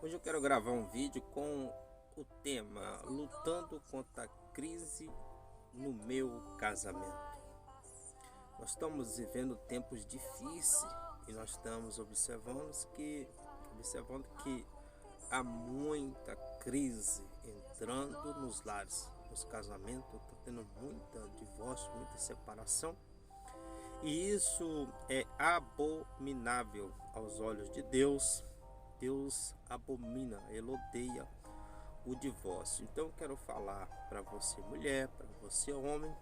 Hoje eu quero gravar um vídeo com o tema Lutando contra a crise no meu casamento. Nós estamos vivendo tempos difíceis e nós estamos observando que há muita crise entrando nos lares, nos casamentos, está tendo muita divórcio, muita separação. E isso é abominável aos olhos de Deus. Deus abomina, ele odeia o divórcio. Então eu quero falar para você mulher, para você homem,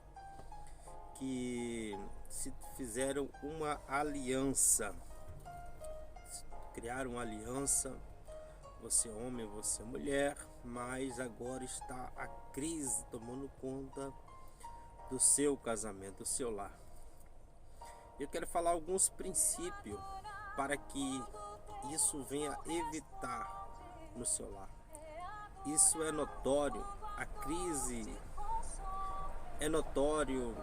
que se fizeram uma aliança, criaram uma aliança, você homem, você mulher, mas agora está a crise tomando conta do seu casamento, do seu lar. Eu quero falar alguns princípios para que isso venha evitar no seu lar. Isso é notório, a crise é notório,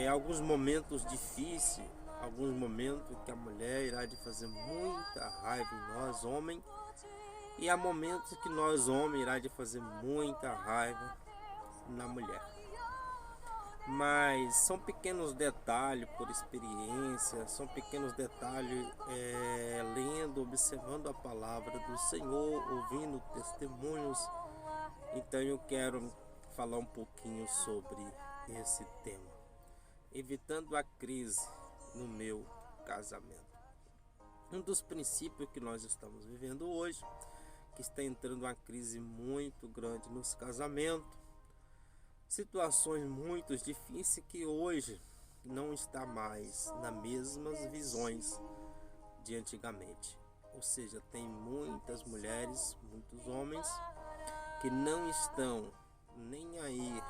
alguns momentos difíceis, alguns momentos que a mulher irá de fazer muita raiva em nós, homens, e há momentos que nós, homens, irá de fazer muita raiva na mulher. Mas são pequenos detalhes por experiência, são pequenos detalhes lendo, observando a palavra do Senhor, ouvindo testemunhos. Então eu quero falar um pouquinho sobre esse tema, evitando a crise no meu casamento. Um dos princípios que nós estamos vivendo hoje, que está entrando uma crise muito grande nos casamentos, situações muito difíceis que hoje não está mais nas mesmas visões de antigamente. Ou seja, tem muitas mulheres, muitos homens que não estão nem aí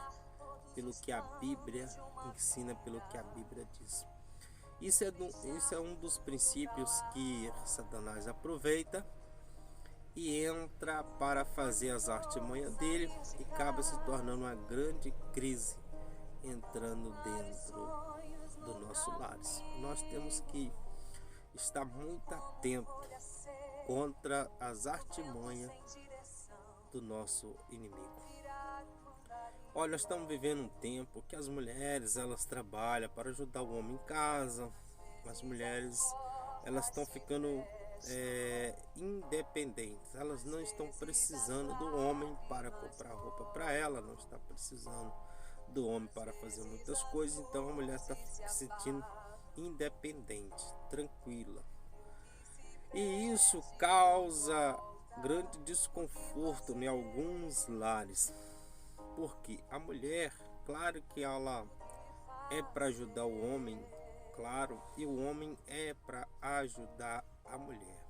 pelo que a Bíblia ensina, pelo que a Bíblia diz. Isso é um dos princípios que Satanás aproveita e entra para fazer as artimanhas dele e acaba se tornando uma grande crise entrando dentro do nosso lar. Nós temos que estar muito atentos contra as artimanhas do nosso inimigo. Olha, nós estamos vivendo um tempo que as mulheres elas trabalham para ajudar o homem em casa. As mulheres elas estão ficando independentes, elas não estão precisando do homem para comprar roupa para ela, não está precisando do homem para fazer muitas coisas. Então a mulher está se sentindo independente, tranquila, e isso causa grande desconforto em alguns lares, porque a mulher, claro que ela é para ajudar o homem, claro, e o homem é para ajudar a mulher.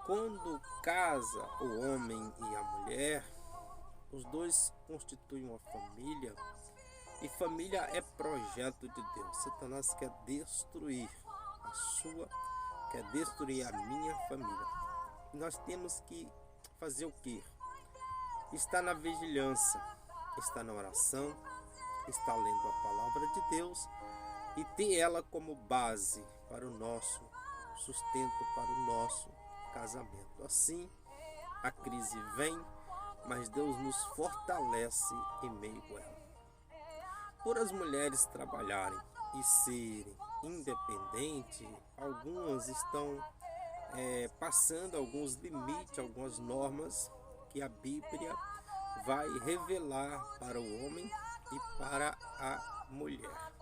Quando casa o homem e a mulher, os dois constituem uma família, e família é projeto de Deus. Satanás quer destruir a sua, quer destruir a minha família. Nós temos que fazer o quê? Estar na vigilância, estar na oração, estar lendo a palavra de Deus e ter ela como base para o nosso sustento, para o nosso casamento. Assim a crise vem, mas Deus nos fortalece em meio a ela. Por as mulheres trabalharem e serem independentes, algumas estão passando alguns limites, algumas normas que a Bíblia vai revelar para o homem e para a mulher,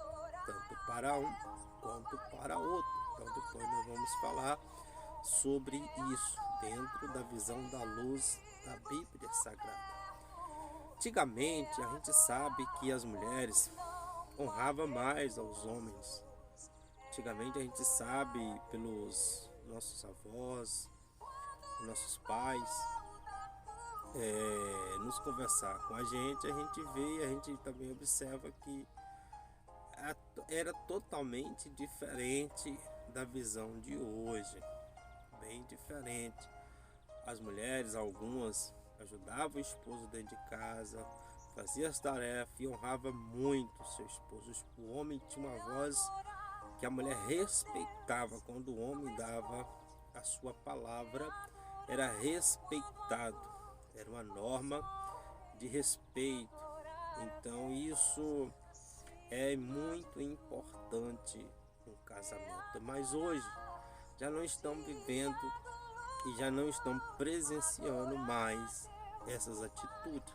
tanto para um quanto para outro. Então depois nós vamos falar sobre isso dentro da visão da luz da Bíblia Sagrada. Antigamente a gente sabe que as mulheres honravam mais aos homens. Antigamente a gente sabe pelos nossos avós, nossos pais, nos conversar com a gente vê, a gente também observa que era totalmente diferente da visão de hoje, bem diferente. As mulheres, algumas ajudavam o esposo dentro de casa, fazia as tarefas e honrava muito o seu esposo. O homem tinha uma voz que a mulher respeitava quando o homem dava a sua palavra era respeitado, era uma norma de respeito. Então isso é muito importante no casamento. Mas hoje já não estão vivendo e já não estão presenciando mais essas atitudes.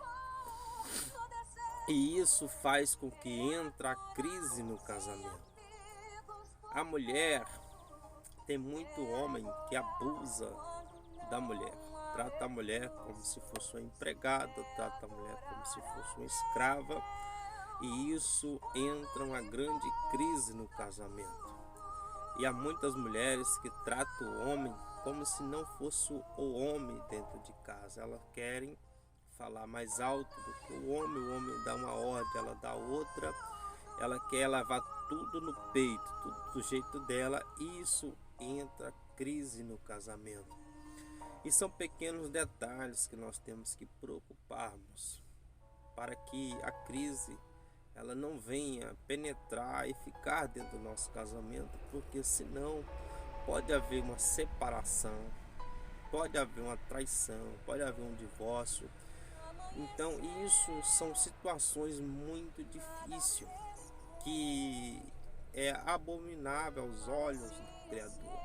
E isso faz com que entre a crise no casamento. A mulher, tem muito homem que abusa da mulher. Trata a mulher como se fosse uma empregada, trata a mulher como se fosse uma escrava. E isso entra uma grande crise no casamento. E há muitas mulheres que tratam o homem como se não fosse o homem dentro de casa. Elas querem falar mais alto do que o homem dá uma ordem, ela dá outra, ela quer levar tudo no peito, tudo do jeito dela, e isso entra crise no casamento. E são pequenos detalhes que nós temos que preocuparmos para que a crise ela não venha penetrar e ficar dentro do nosso casamento, porque senão pode haver uma separação, pode haver uma traição, pode haver um divórcio. Então isso são situações muito difíceis, que é abominável aos olhos do Criador.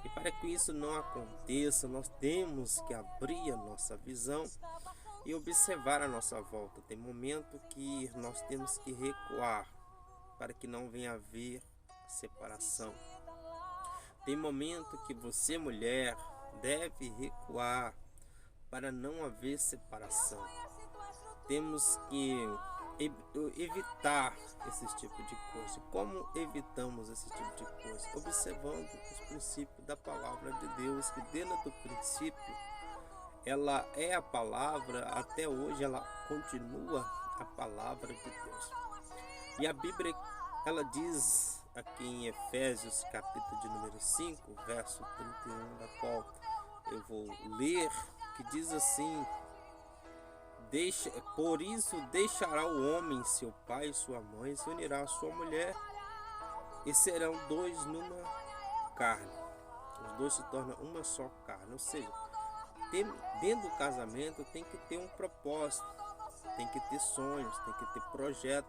E para que isso não aconteça, nós temos que abrir a nossa visão e observar a nossa volta. Tem momento que nós temos que recuar para que não venha haver separação. Tem momento que você, mulher, deve recuar para não haver separação. Temos que evitar esse tipo de coisa. Como evitamos esse tipo de coisa? Observando os princípios da palavra de Deus, que dentro do princípio ela é a palavra, até hoje ela continua a palavra de Deus. E a Bíblia ela diz aqui em Efésios capítulo de número 5, verso 31, da qual eu vou ler, que diz assim: por isso deixará o homem seu pai e sua mãe, se unirá à sua mulher, e serão dois numa carne. Os dois se tornam uma só carne. Ou seja, dentro do casamento tem que ter um propósito, tem que ter sonhos, tem que ter projeto.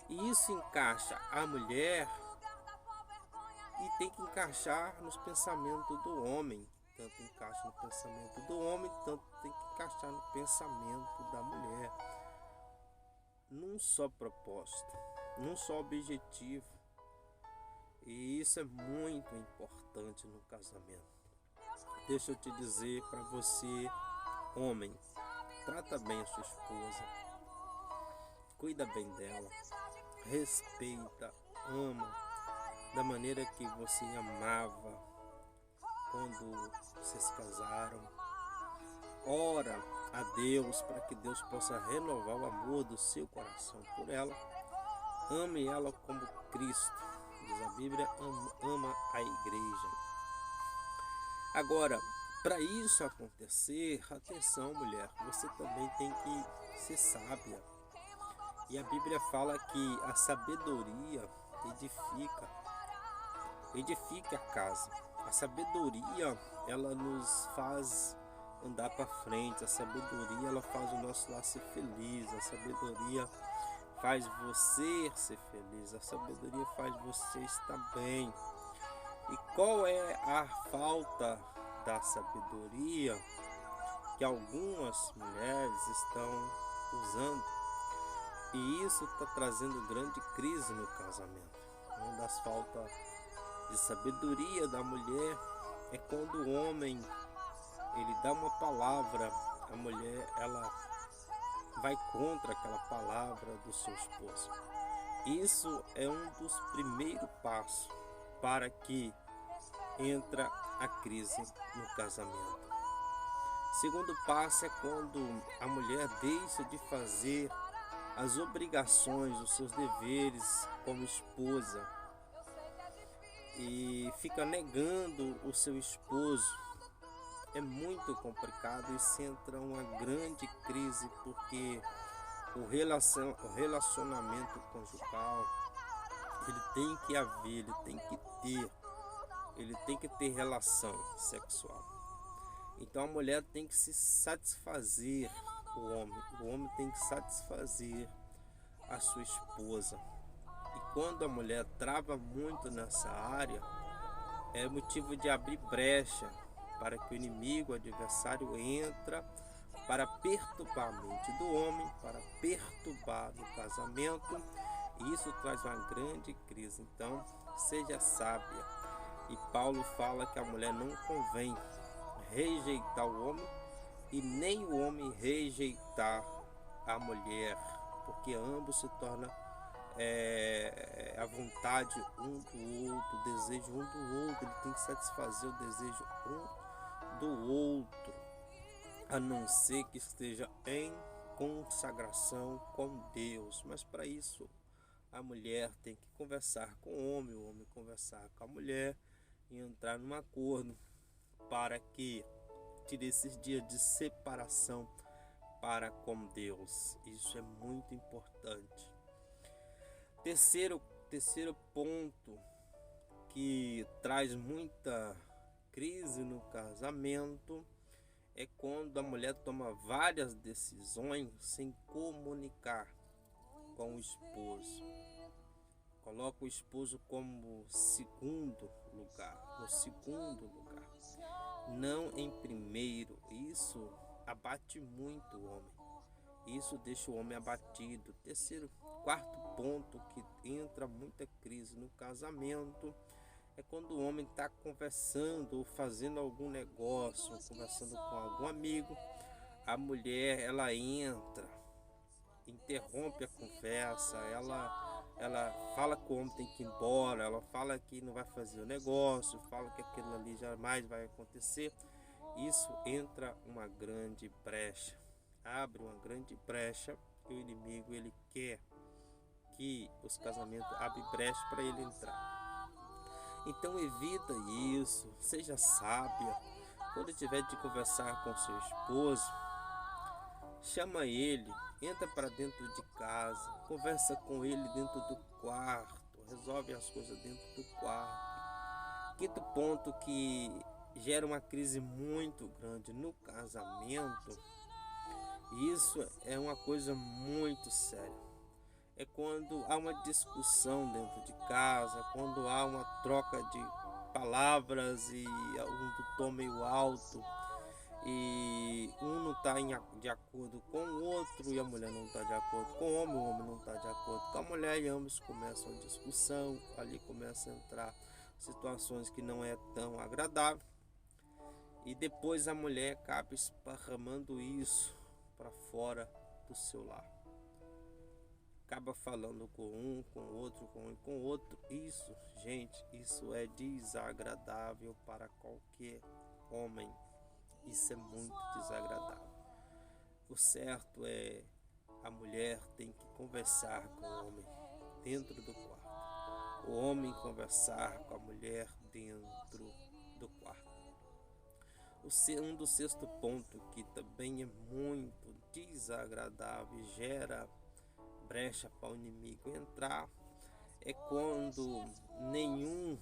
E isso encaixa a mulher e tem que encaixar nos pensamentos do homem. Tanto encaixa no pensamento do homem, tanto tem que encaixar no pensamento da mulher. Num só propósito, num só objetivo. E isso é muito importante no casamento. Deixa eu te dizer para você, homem, trata bem a sua esposa, cuida bem dela, respeita, ama da maneira que você amava quando vocês casaram. Ora a Deus para que Deus possa renovar o amor do seu coração por ela. Ame ela como Cristo, diz a Bíblia, ama a igreja. Agora, para isso acontecer, atenção mulher, você também tem que ser sábia. E a Bíblia fala que a sabedoria edifica a casa. A sabedoria, ela nos faz andar para frente. A sabedoria, ela faz o nosso lar ser feliz. A sabedoria faz você ser feliz. A sabedoria faz você estar bem. E qual é a falta da sabedoria que algumas mulheres estão usando? E isso está trazendo grande crise no casamento. Uma das faltas de sabedoria da mulher é quando o homem ele dá uma palavra, a mulher ela vai contra aquela palavra do seu esposo. Isso é um dos primeiros passos para que entra a crise no casamento. Segundo passo é quando a mulher deixa de fazer as obrigações, os seus deveres como esposa e fica negando o seu esposo. É muito complicado e se entra uma grande crise, porque o relacionamento conjugal ele tem que haver, ele tem que ter relação sexual. Então a mulher tem que se satisfazer o homem tem que satisfazer a sua esposa. E quando a mulher trava muito nessa área, é motivo de abrir brecha para que o inimigo, o adversário, entra para perturbar a mente do homem, para perturbar no casamento, e isso traz uma grande crise. Então, seja sábia. E Paulo fala que a mulher não convém rejeitar o homem e nem o homem rejeitar a mulher, porque ambos se tornam a vontade um do outro, o desejo um do outro. Ele tem que satisfazer o desejo um do outro, a não ser que esteja em consagração com Deus. Mas para isso a mulher tem que conversar com o homem conversar com a mulher e entrar num acordo para que tire esses dias de separação para com Deus. Isso é muito importante. Terceiro ponto que traz muita crise no casamento é quando a mulher toma várias decisões sem comunicar com o esposo. Coloca o esposo como segundo lugar, no segundo lugar, não em primeiro. Isso abate muito o homem. Isso deixa o homem abatido. Quarto ponto que entra muita crise no casamento é quando o homem está conversando ou fazendo algum negócio, conversando com algum amigo, a mulher ela entra, interrompe a conversa, ela fala que o homem tem que ir embora, ela fala que não vai fazer o negócio, fala que aquilo ali jamais vai acontecer. Isso entra uma grande brecha, abre uma grande brecha, que o inimigo ele quer que os casamentos abrem brecha para ele entrar. Então evita isso, seja sábia. Quando tiver de conversar com seu esposo, chama ele, entra para dentro de casa, conversa com ele dentro do quarto, resolve as coisas dentro do quarto. Quinto ponto que gera uma crise muito grande no casamento, e isso é uma coisa muito séria. É quando há uma discussão dentro de casa, quando há uma troca de palavras e um do tom meio alto, e um não está de acordo com o outro, e a mulher não está de acordo com o homem não está de acordo com a mulher, e ambos começam a discussão, ali começa a entrar situações que não é tão agradável, e depois a mulher acaba esparramando isso para fora do seu lar. Acaba falando com um, com outro, com um, com outro. Isso, gente, isso é desagradável para qualquer homem. Isso é muito desagradável. O certo é a mulher tem que conversar com o homem dentro do quarto. O homem conversar com a mulher dentro do quarto. Um do sexto ponto que também é muito desagradável e gera brecha para o inimigo entrar é quando nenhum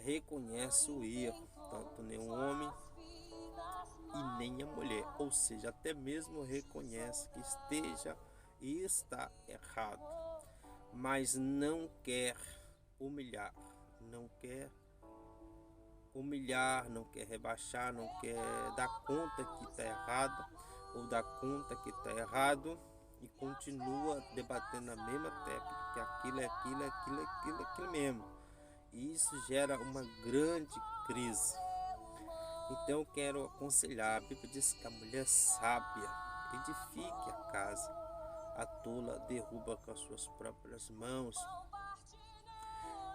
reconhece o erro, tanto nem o homem e nem a mulher, ou seja, até mesmo reconhece que esteja e está errado, mas não quer humilhar, não quer rebaixar, não quer dar conta que está errado ou dar conta que está errado, e continua debatendo a mesma técnica, que aquilo é aquilo mesmo. E isso gera uma grande crise. Então eu quero aconselhar, a Bíblia diz que a mulher sábia edifique a casa, a tola derruba com as suas próprias mãos.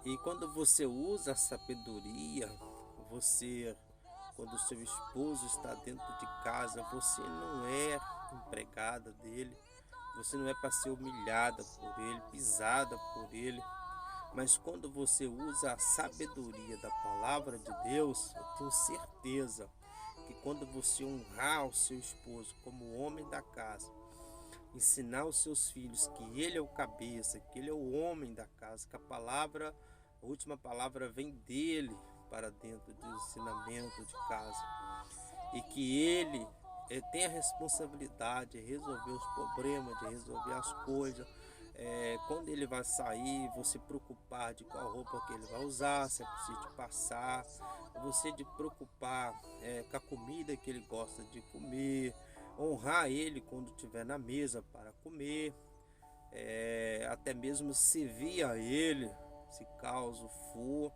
E quando você usa a sabedoria, quando o seu esposo está dentro de casa, você não é empregada dele, você não é para ser humilhada por ele, pisada por ele, mas quando você usa a sabedoria da palavra de Deus, eu tenho certeza que quando você honrar o seu esposo como homem da casa, ensinar os seus filhos que ele é o cabeça, que ele é o homem da casa, que a última palavra vem dele, para dentro do ensinamento de casa e que ele tem a responsabilidade de resolver os problemas, de resolver as coisas. Quando ele vai sair, você preocupar de qual roupa que ele vai usar, se é preciso de passar, você de preocupar com a comida que ele gosta de comer, honrar ele quando estiver na mesa para comer, até mesmo servir a ele, se caso for,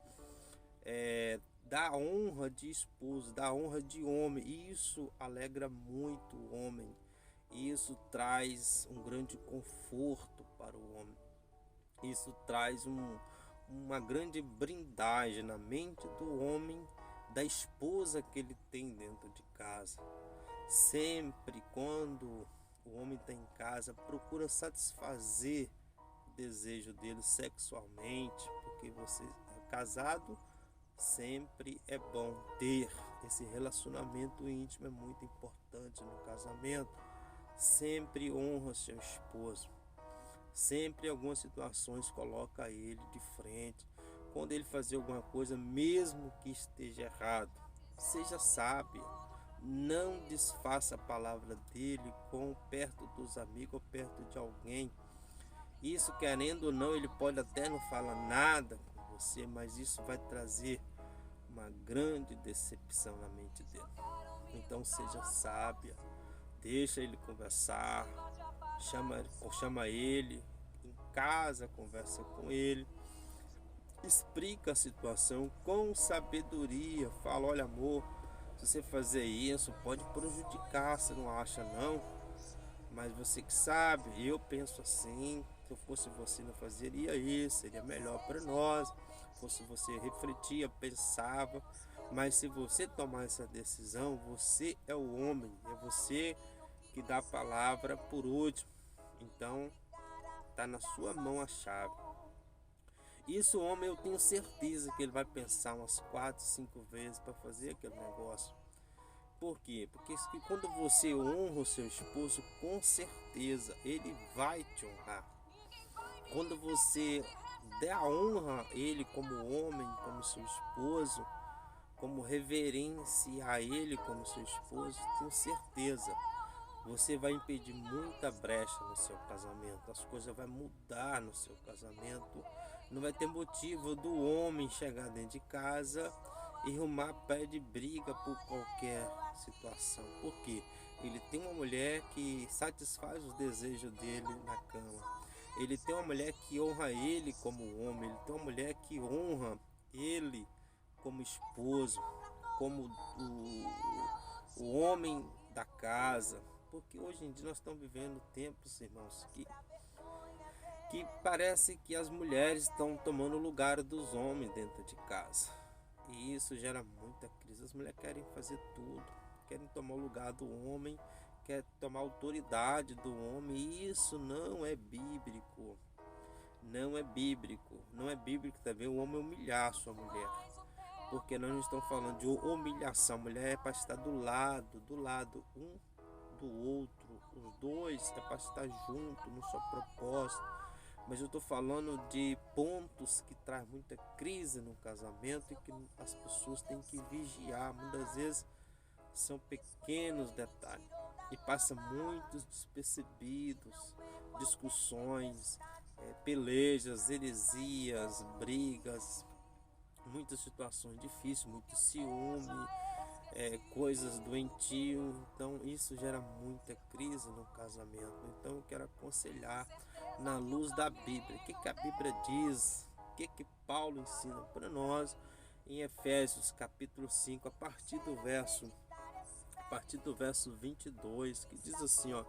dar honra de esposo, dar honra de homem. Isso alegra muito o homem. Isso traz um grande conforto para o homem. Isso traz uma grande blindagem na mente do homem, da esposa que ele tem dentro de casa. Sempre quando o homem está em casa, procura satisfazer o desejo dele sexualmente, porque você é casado, sempre é bom ter esse relacionamento íntimo, é muito importante no casamento. Sempre honra seu esposo, sempre em algumas situações coloca ele de frente. Quando ele fazer alguma coisa, mesmo que esteja errado, seja sábia, não desfaça a palavra dele com perto dos amigos ou perto de alguém. Isso, querendo ou não, ele pode até não falar nada com você, mas isso vai trazer uma grande decepção na mente dele. Então seja sábia, deixa ele conversar, chama ele em casa, conversa com ele, explica a situação com sabedoria, fala: olha, amor, se você fazer isso pode prejudicar, você não acha não? Mas você que sabe, eu penso assim, se eu fosse você não fazeria isso, seria melhor para nós. Se fosse você, refletia, pensava, mas se você tomar essa decisão, você é o homem, é você que dá a palavra por último. Então está na sua mão a chave. Isso, o homem, eu tenho certeza que ele vai pensar umas 4, 5 vezes para fazer aquele negócio. Por quê? Porque quando você honra o seu esposo, com certeza ele vai te honrar. Quando você der a honra a ele como homem, como seu esposo, como reverência a ele como seu esposo, tenho certeza, você vai impedir muita brecha no seu casamento. As coisas vão mudar no seu casamento. Não vai ter motivo do homem chegar dentro de casa e arrumar pé de briga por qualquer situação. Por quê? Ele tem uma mulher que satisfaz os desejos dele na cama. Ele tem uma mulher que honra ele como homem. Ele tem uma mulher que honra ele como esposo, como o homem da casa. Porque hoje em dia nós estamos vivendo tempos, irmãos, que parece que as mulheres estão tomando o lugar dos homens dentro de casa. E isso gera muita crise. As mulheres querem fazer tudo, querem tomar o lugar do homem, querem tomar a autoridade do homem. E isso não é bíblico. Não é bíblico. Não é bíblico também o homem humilhar a sua mulher. Porque nós não estamos falando de humilhação. A mulher é para estar do lado um do outro. Os dois é para estar junto no seu propósito. Mas eu estou falando de pontos que traz muita crise no casamento e que as pessoas têm que vigiar. Muitas vezes são pequenos detalhes e passa muitos despercebidos, discussões, pelejas, heresias, brigas, muitas situações difíceis, muito ciúme, coisas doentias. Então isso gera muita crise no casamento. Então eu quero aconselhar na luz da Bíblia. O que a Bíblia diz? O que Paulo ensina para nós em Efésios capítulo 5, a partir do verso 22, que diz assim, ó,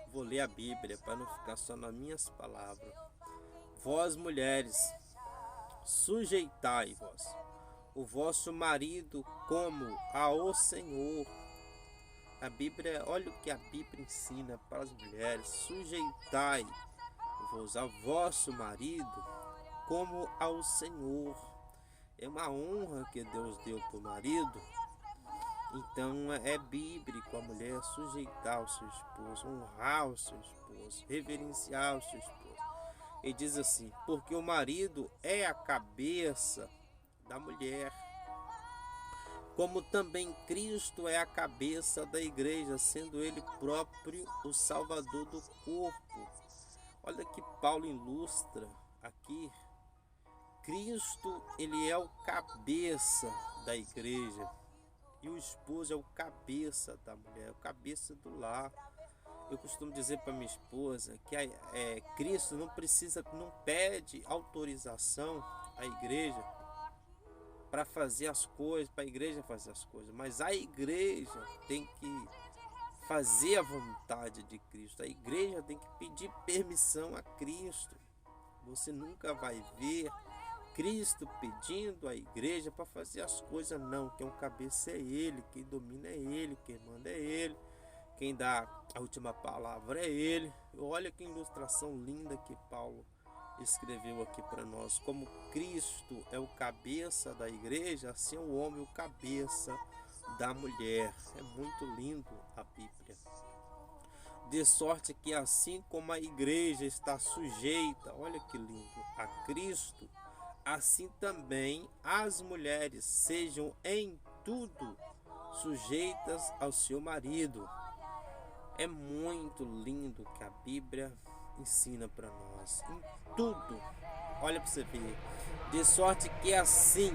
vou ler a Bíblia para não ficar só nas minhas palavras. Vós, mulheres, sujeitai-vos o vosso marido como ao Senhor. A Bíblia, olha o que a Bíblia ensina para as mulheres: sujeitai-vos ao vosso marido como ao Senhor. É uma honra que Deus deu para o marido. Então é bíblico a mulher sujeitar o seu esposo, honrar o seu esposo, reverenciar o seu esposo. Ele diz assim: porque o marido é a cabeça da mulher, como também Cristo é a cabeça da igreja, sendo ele próprio o Salvador do corpo. Olha que Paulo ilustra aqui. Cristo, ele é o cabeça da igreja. E o esposo é o cabeça da mulher, o cabeça do lar. Eu costumo dizer para minha esposa que Cristo não pede autorização à igreja para fazer as coisas, para a igreja fazer as coisas, mas a igreja tem que fazer a vontade de Cristo. A igreja tem que pedir permissão a Cristo. Você nunca vai ver Cristo pedindo à igreja para fazer as coisas, não. Quem é o cabeça é Ele, quem domina é Ele, quem manda é Ele, quem dá a última palavra é Ele. Olha que ilustração linda que Paulo escreveu aqui para nós. Como Cristo é o cabeça da igreja, assim é o homem o cabeça da mulher. É muito lindo a Bíblia. De sorte que assim como a igreja está sujeita, olha que lindo, a Cristo, assim também as mulheres sejam em tudo sujeitas ao seu marido. É muito lindo que a Bíblia ensina para nós, em tudo. Olha para você ver. De sorte que assim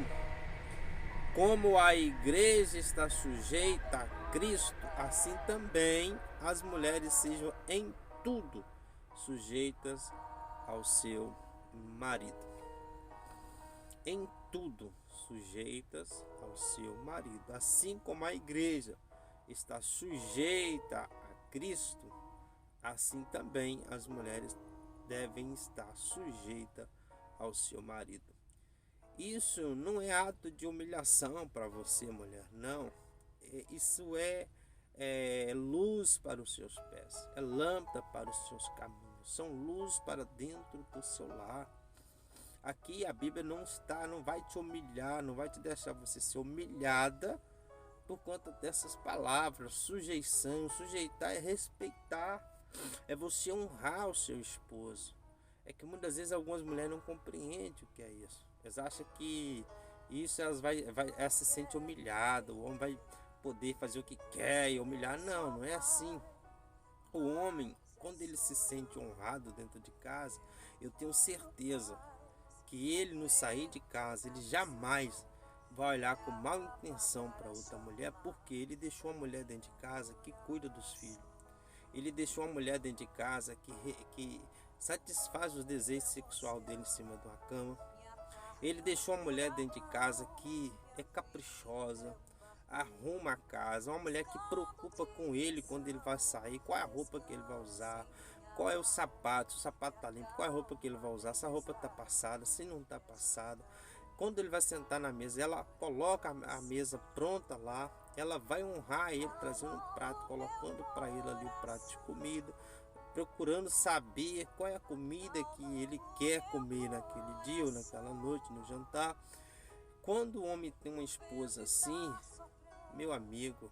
como a igreja está sujeita a Cristo, assim também as mulheres sejam em tudo sujeitas ao seu marido. Em tudo sujeitas ao seu marido. Assim como a igreja está sujeita a Cristo, assim também as mulheres devem estar sujeitas ao seu marido. Isso não é ato de humilhação para você, mulher, não. Isso é luz para os seus pés, é lâmpada para os seus caminhos, são luz para dentro do seu lar. Aqui a Bíblia não vai te humilhar, não vai te deixar você ser humilhada por conta dessas palavras. Sujeitar é respeitar, é você honrar o seu esposo. É que muitas vezes algumas mulheres não compreendem o que é isso. Elas acham que isso elas se sente humilhada, o homem vai poder fazer o que quer e humilhar. Não é assim. O homem, quando ele se sente honrado dentro de casa, eu tenho certeza que ele, no sair de casa, ele jamais vai olhar com má intenção para outra mulher, porque ele deixou uma mulher dentro de casa que cuida dos filhos. Ele deixou uma mulher dentro de casa que satisfaz os desejos sexuais dele em cima de uma cama. Ele deixou uma mulher dentro de casa que é caprichosa, arruma a casa, uma mulher que preocupa com ele quando ele vai sair, qual é a roupa que ele vai usar, qual é o sapato, se o sapato está limpo, qual é a roupa que ele vai usar, se a roupa está passada, se não está passada. Quando ele vai sentar na mesa, ela coloca a mesa pronta lá, ela vai honrar ele, trazendo um prato, colocando para ele ali o prato de comida, procurando saber qual é a comida que ele quer comer naquele dia ou naquela noite, no jantar. Quando o homem tem uma esposa assim, meu amigo,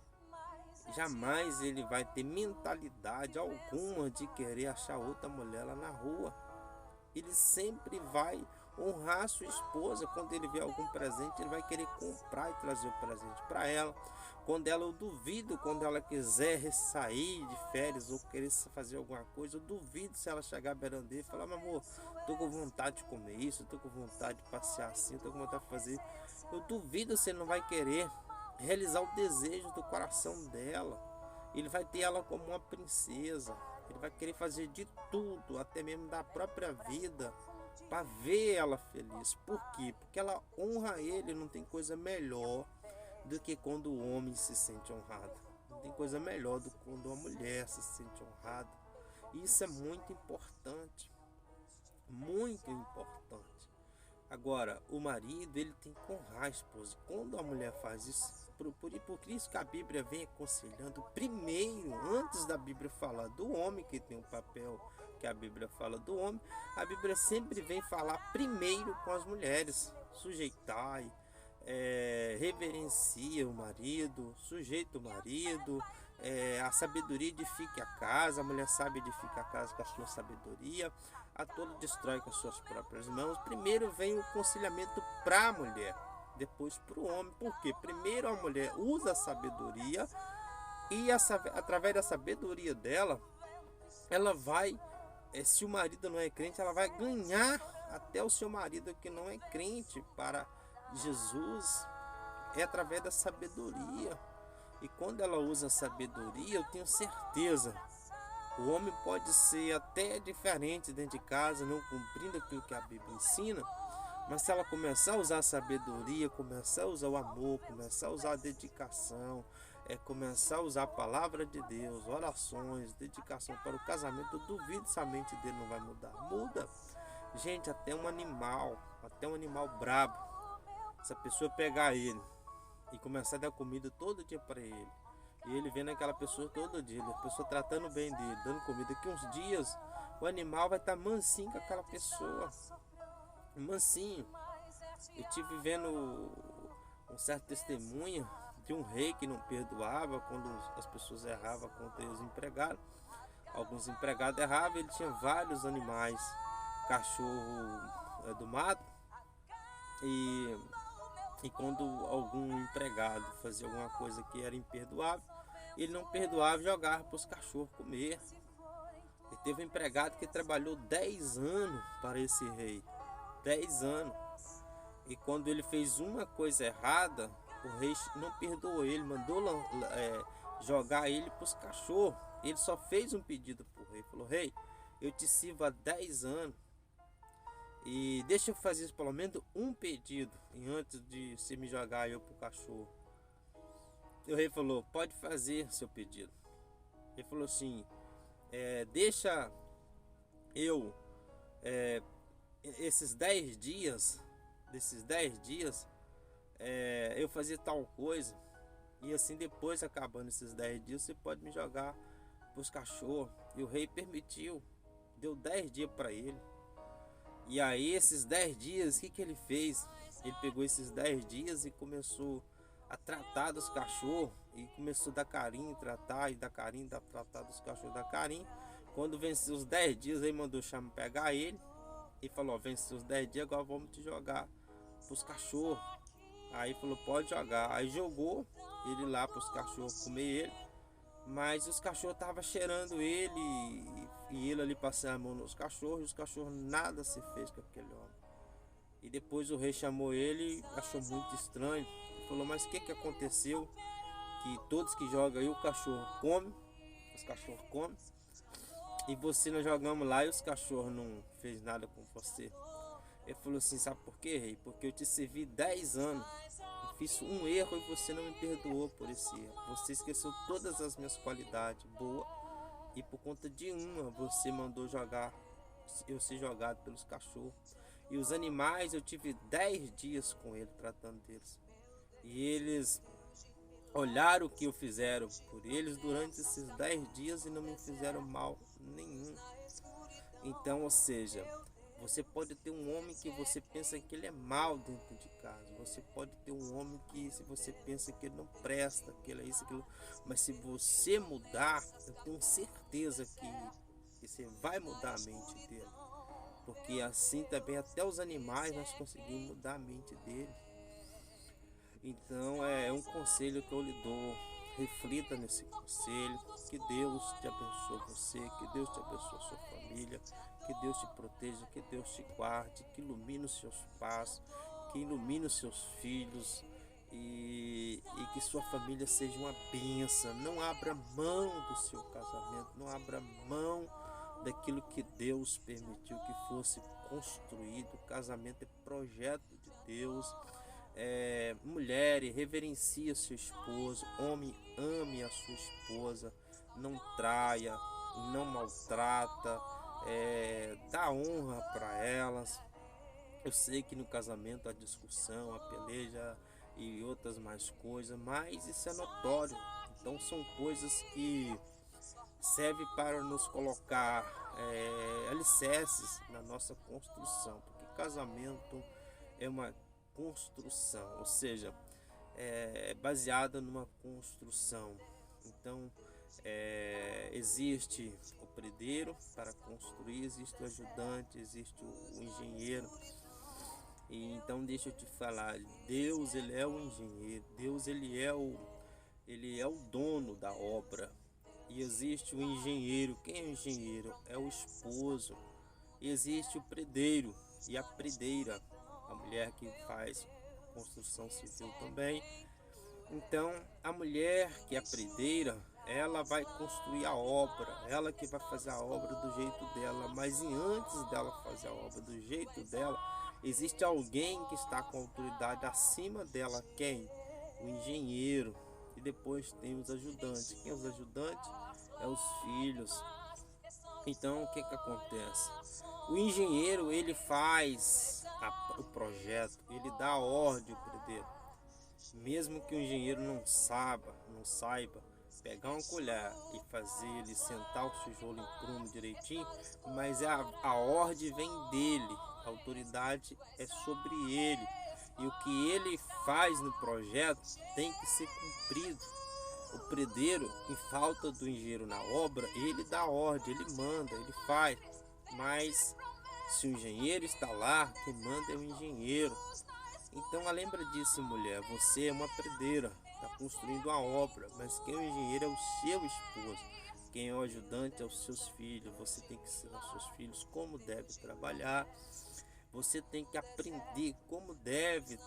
jamais ele vai ter mentalidade alguma de querer achar outra mulher lá na rua. Ele sempre vai honrar a sua esposa. Quando ele vê algum presente, ele vai querer comprar e trazer o presente para ela. Quando ela, eu duvido, quando ela quiser sair de férias ou querer fazer alguma coisa, eu duvido se ela chegar beirando dele e falar: meu amor, tô com vontade de comer isso, tô com vontade de passear assim, tô com vontade de fazer. Eu duvido se ele não vai querer realizar o desejo do coração dela. Ele vai ter ela como uma princesa. Ele vai querer fazer de tudo, até mesmo da própria vida, para ver ela feliz. Por quê? Porque ela honra ele. Não tem coisa melhor do que quando o homem se sente honrado. Não tem coisa melhor do que quando uma mulher se sente honrada. Isso é muito importante. Muito importante. Agora, o marido, ele tem que honrar a esposa. Quando a mulher faz isso, por isso que a Bíblia vem aconselhando primeiro, antes da Bíblia falar do homem, que tem um papel que a Bíblia fala do homem, a Bíblia sempre vem falar primeiro com as mulheres. Sujeitai, reverencia o marido, sujeita o marido, a sabedoria edifica a casa, a mulher sabe edificar a casa com a sua sabedoria, a tolo destrói com as suas próprias mãos. Primeiro vem o aconselhamento para a mulher. depois para o homem. Porque primeiro a mulher usa a sabedoria e através da sabedoria dela, ela vai, se o marido não é crente, ela vai ganhar até o seu marido que não é crente para Jesus, é através da sabedoria. E quando ela usa a sabedoria, eu tenho certeza, o homem pode ser até diferente dentro de casa, não cumprindo aquilo que a Bíblia ensina, mas se ela começar a usar a sabedoria, começar a usar o amor, começar a usar a dedicação, começar a usar a palavra de Deus, orações, dedicação para o casamento, eu duvido se a mente dele não vai mudar. Muda. Gente, até um animal brabo, se a pessoa pegar ele e começar a dar comida todo dia para ele, e ele vendo aquela pessoa todo dia, a pessoa tratando bem dele, dando comida, que uns dias o animal vai estar mansinho com aquela pessoa, mansinho. Eu tive vendo um certo testemunho de um rei que não perdoava quando as pessoas erravam contra os empregados. Alguns empregados erravam, ele tinha vários animais, cachorro do mato, e quando algum empregado fazia alguma coisa que era imperdoável, ele não perdoava e jogava para os cachorros comer. E teve um empregado que trabalhou 10 anos para esse rei, 10 anos. E quando ele fez uma coisa errada, o rei não perdoou ele, mandou jogar ele para os cachorros. Ele só fez um pedido para o rei, falou: rei, eu te sirvo há 10 anos e deixa eu fazer pelo menos um pedido, e antes de você me jogar eu para o cachorro. E o rei falou: pode fazer seu pedido. Ele falou assim: deixa eu desses 10 dias eu fazer tal coisa, e assim depois, acabando esses 10 dias, você pode me jogar para os cachorros. E o rei permitiu, deu 10 dias para ele. E aí esses 10 dias, o que ele fez? Ele pegou esses 10 dias e começou a tratar dos cachorros, e começou a dar carinho, tratar dos cachorros, dar carinho. Quando venceu os 10 dias, aí mandou pegar ele e falou: venceu os 10 dias, agora vamos te jogar para os cachorros. Aí falou: pode jogar. Aí jogou ele lá para os cachorros comer ele, mas os cachorros estavam cheirando ele, e ele ali passando a mão nos cachorros, e os cachorros nada se fez com aquele homem. E depois o rei chamou ele, achou muito estranho, e falou: mas o que aconteceu? Que todos que jogam aí, o cachorro come, os cachorros comem, e você nós jogamos lá e os cachorros não fez nada com você. Ele falou assim: sabe por quê, rei? Porque eu te servi 10 anos, eu fiz um erro e você não me perdoou por esse erro. Você esqueceu todas as minhas qualidades boas, e por conta de uma você mandou eu ser jogado pelos cachorros. E os animais, eu tive 10 dias com ele, tratando deles, e eles olharam o que eu fizeram por eles durante esses 10 dias e não me fizeram mal nenhum. Então, ou seja, você pode ter um homem que você pensa que ele é mal dentro de casa. Você pode ter um homem que, se você pensa que ele não presta, que ele é isso, aquilo, mas se você mudar, eu tenho certeza que você vai mudar a mente dele. Porque assim também até os animais nós conseguimos mudar a mente dele. Então é um conselho que eu lhe dou. Reflita nesse conselho. Que Deus te abençoe você, que Deus te abençoe a sua família, que Deus te proteja, que Deus te guarde, que ilumine os seus passos, que ilumine os seus filhos, e que sua família seja uma bênção. Não abra mão do seu casamento, não abra mão daquilo que Deus permitiu que fosse construído. O casamento é projeto de Deus. Mulher, reverencie seu esposo. Homem, ame a sua esposa, não traia, não maltrata, dá honra para elas. Eu sei que no casamento há discussão, há peleja e outras mais coisas, mas isso é notório. Então são coisas que servem para nos colocar alicerces na nossa construção, porque casamento é uma construção, ou seja, é baseada numa construção. Então existe o predeiro para construir, existe o ajudante, existe o engenheiro. E então deixa eu te falar, Deus ele é o engenheiro, Deus ele é o dono da obra. E existe o engenheiro. Quem é o engenheiro? É o esposo. E existe o predeiro e a predeira, a mulher que faz construção civil também. Então, a mulher que é a predeira, ela vai construir a obra, ela que vai fazer a obra do jeito dela, mas antes dela fazer a obra do jeito dela, existe alguém que está com autoridade acima dela, quem? O engenheiro. E depois tem os ajudantes. Quem é os ajudantes? É os filhos. Então, o que que acontece? O engenheiro, ele faz o projeto, ele dá a ordem ao predeiro. Mesmo que o engenheiro não saiba pegar uma colher e fazer ele sentar o tijolo em prumo direitinho, mas a ordem vem dele, a autoridade é sobre ele. E o que ele faz no projeto tem que ser cumprido. O predeiro, em falta do engenheiro na obra, ele dá ordem, ele manda, ele faz. Mas se o engenheiro está lá, quem manda é o engenheiro. Então lembra disso, mulher, você é uma predeira, está construindo uma obra, mas quem é o engenheiro é o seu esposo, quem é o ajudante é os seus filhos. Você tem que ensinar aos seus filhos como deve trabalhar, você tem que aprender como deve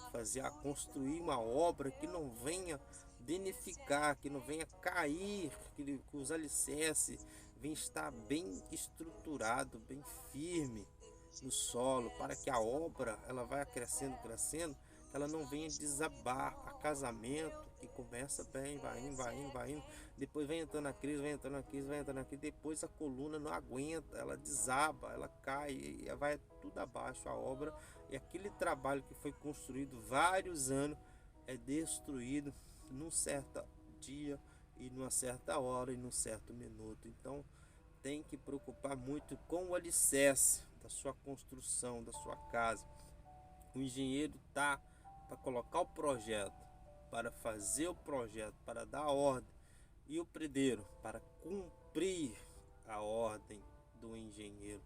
construir uma obra que não venha danificar, que não venha cair, que os alicerces venham estar bem estruturado, bem firme no solo, para que a obra ela vai crescendo, ela não venha desabar. A casamento que começa bem, vai indo, depois vem entrando a crise, depois a coluna não aguenta, ela desaba, ela cai e vai tudo abaixo a obra, e aquele trabalho que foi construído vários anos é destruído num certo dia e numa certa hora e num certo minuto. Então tem que preocupar muito com o alicerce da sua construção, da sua casa. O engenheiro tá para colocar o projeto, para fazer o projeto, para dar a ordem, e o predeiro para cumprir a ordem do engenheiro.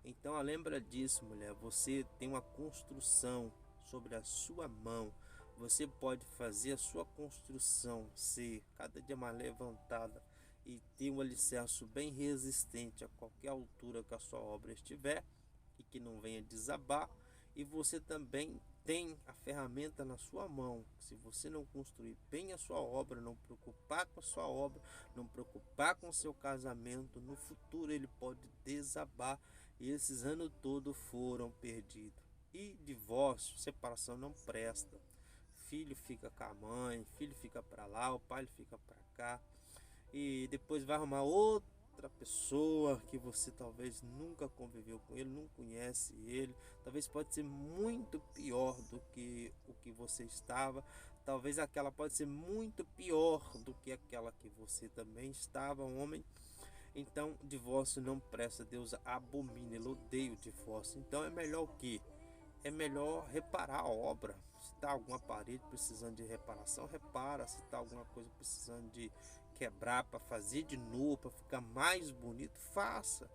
Então lembra disso, mulher, você tem uma construção sobre a sua mão. Você pode fazer a sua construção ser cada dia mais levantada e ter um alicerce bem resistente a qualquer altura que a sua obra estiver e que não venha desabar. E você também tem a ferramenta na sua mão. Se você não construir bem a sua obra, não preocupar com a sua obra, não preocupar com o seu casamento, no futuro ele pode desabar e esses anos todos foram perdidos. E divórcio, separação não presta. Filho fica com a mãe, filho fica para lá, o pai fica para cá, e depois vai arrumar outra pessoa que você talvez nunca conviveu com ele, não conhece ele, talvez pode ser muito pior do que o que você estava, talvez aquela pode ser muito pior do que aquela que você também estava, homem. Então divórcio não presta, Deus abomina, ele odeia o divórcio. Então é melhor o que? É melhor reparar a obra. Se está alguma parede precisando de reparação, repara. Se está alguma coisa precisando de quebrar para fazer de novo, para ficar mais bonito, faça.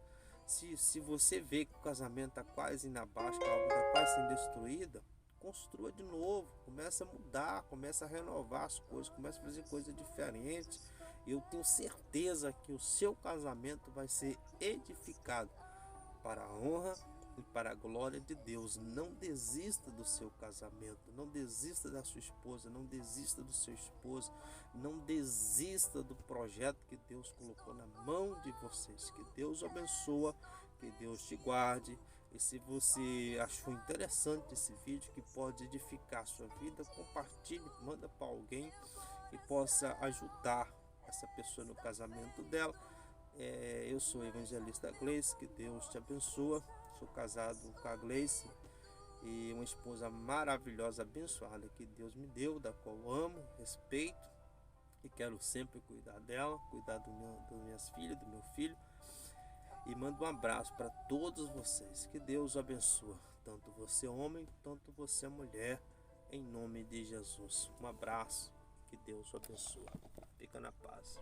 Se você vê que o casamento está quase indo abaixo, que a obra está quase sendo destruída, construa de novo, começa a mudar, começa a renovar as coisas, começa a fazer coisas diferentes. Eu tenho certeza que o seu casamento vai ser edificado para a honra e para a glória de Deus. Não desista do seu casamento, não desista da sua esposa, não desista do seu esposo, não desista do projeto que Deus colocou na mão de vocês. Que Deus abençoe, que Deus te guarde. E se você achou interessante esse vídeo que pode edificar a sua vida, compartilhe, manda para alguém que possa ajudar essa pessoa no casamento dela. Eu sou o evangelista Gleice, que Deus te abençoe. Sou casado com a Gleice e uma esposa maravilhosa, abençoada que Deus me deu, da qual amo, respeito e quero sempre cuidar dela, cuidar das minhas filhas, do meu filho. E mando um abraço para todos vocês. Que Deus abençoe, tanto você homem, tanto você mulher, em nome de Jesus. Um abraço, que Deus abençoe. Fica na paz.